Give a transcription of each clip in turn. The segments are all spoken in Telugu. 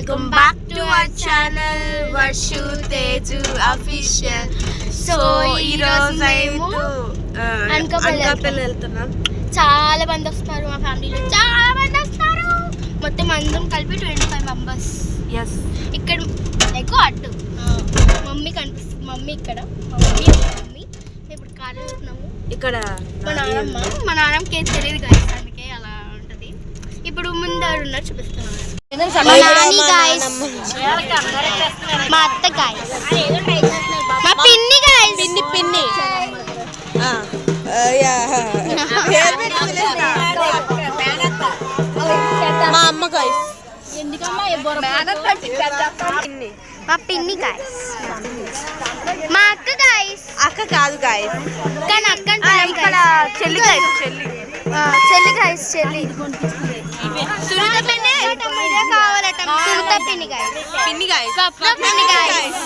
Welcome back to our channel Varshu Teju official. So ఈరోజు అనకాపల్లి వెళ్తున్నాం. చాలా మంది వస్తారు, మా ఫ్యామిలీలో చాలా మంది వస్తారు. మొత్తం అందరం కలిపి 25 మెంబర్స్. ఎస్, ఇక్కడ ఎక్కువ అటు మమ్మీ కనిపిస్తుంది. మమ్మీ ఇక్కడ మమ్మీ ఇప్పుడు కారు వెళ్తున్నాము. ఇక్కడ మా నాన్నమ్మకి ఏది తెలియదు కదా, అందుకే అలా ఉంటుంది. ఇప్పుడు ముందర ఉన్నారు చూపిస్తున్నాను. మా అత్త గాయస్, మా పిన్ని గాయస్, పిన్ని మా అమ్మ గాయస్, మా పిన్ని గాయస్, మా అక్క గాయస్. అక్క కాదు గాయస్, కానీ అక్క ఇక్కడ చెల్లి గాయస్, చెల్లి గాయస్, చెల్లి సునీత పిన్ని కావాలట. సునీత పిన్ని గాయస్, పిన్ని గాయస్, పిన్ని గాయస్,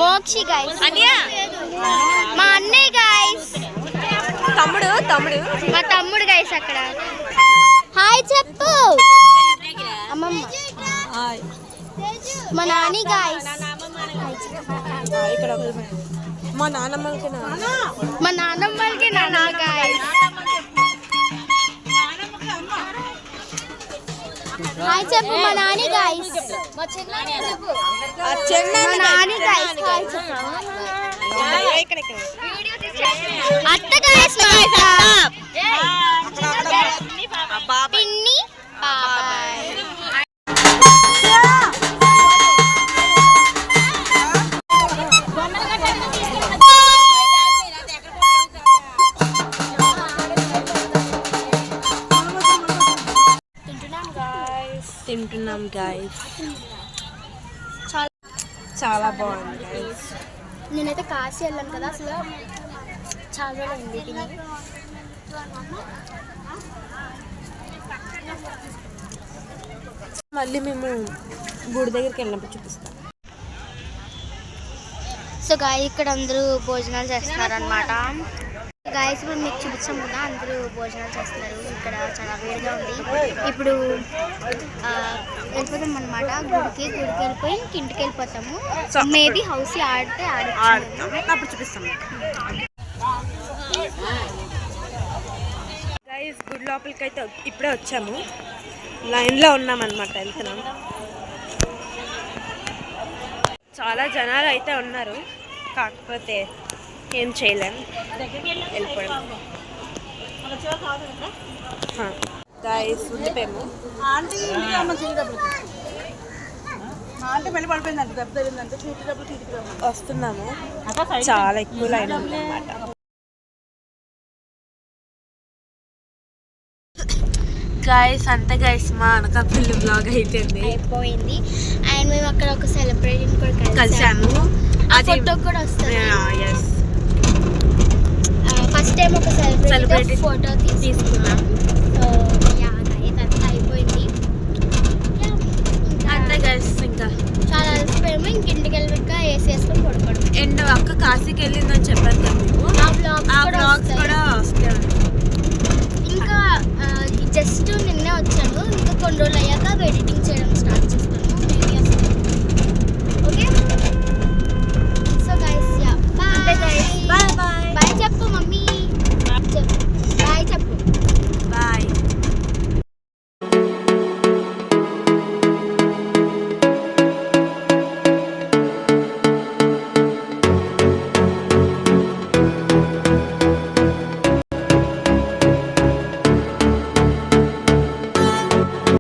మోక్షి గాయస్, మా అన్నయ్య గాయస్, తమ్ముడు మా తమ్ముడు గాయస్. అక్కడ హాయ్ చెప్పు అమ్మమ్మ. మా నాని గాయస్, ఇక్కడ మా నాన్నమ్మకి నాన్న గాయస్. హాయ్ చెప్పు మా నాని గాయస్, మా నాని గాయస్. అత్త గాయస్, పిన్ని బాబాయ్. తింటున్నాం గాయస్, చాలా బాగుంది గాయస్. నేనైతే కాశీ వెళ్ళాను కదా, అసలు చాలా ఉంది తిని. మళ్ళీ మేము గుడి దగ్గరికి వెళ్ళినప్పుడు చూపిస్తాం. సో గాయ ఇక్కడ అందరూ భోజనాలు చేస్తున్నారు అనమాట. గాయస్ ఇప్పుడు మీకు చూపించాం కదా, అందరూ భోజనాలు చేస్తున్నారు. ఇక్కడ చాలా వేడిగా ఉంది. ఇప్పుడు వెళ్ళిపోతాం అనమాట గుడికి వెళ్ళిపోయి ఇంటికి వెళ్ళిపోతాము. మేబీ హౌస్ ఆడితే అప్పుడు చూపిస్తాం. గాయస్ గుడి లోపలికి అయితే ఇప్పుడే వచ్చాము, లైన్లో ఉన్నామన్నమాట, వెళ్తున్నాం. చాలా జనాలు అయితే ఉన్నారు, కాకపోతే ఏం చేయలేం, వెళ్ళిపోయాం. గాయస్ ఉండిపోయాము. వస్తున్నాము, చాలా ఎక్కువ లైన్ ఉందన్నమాట. గాయస్ అంతే గాయస్, మా అనకాపల్లి బ్లాగ్ అయిపోయింది. అండ్ మేము అక్కడ ఒక సెలబ్రేషన్ కూడా కలిసాము. ఫోటో కూడా వస్తుంది. ఫస్ట్ టైం ఒక సెలబ్రిటీ ఫోటో తీసుకున్నాం. సో అంతా అయిపోయింది. అంతే గాయస్, ఇంకా చాలా అలసిపోయాము. ఇంటికి వెళ్ళాక ఏసీ వేసుకొని పడుకోవడం. అండ్ అక్క కాశీకి వెళ్ళిందని చెప్పాను కదా, ఆ బ్లాగ్స్ కూడా వస్తాయి. ఇంకా జస్ట్ నిన్నే వచ్చాను, ఇంకా కొన్ని రోజులు అయ్యాక ఎడిటింగ్ చేయడం స్టార్ట్ చేస్తాను. ఓకే, సో గైస్, బాయ్ చెప్పు మమ్మీ, చెప్పు.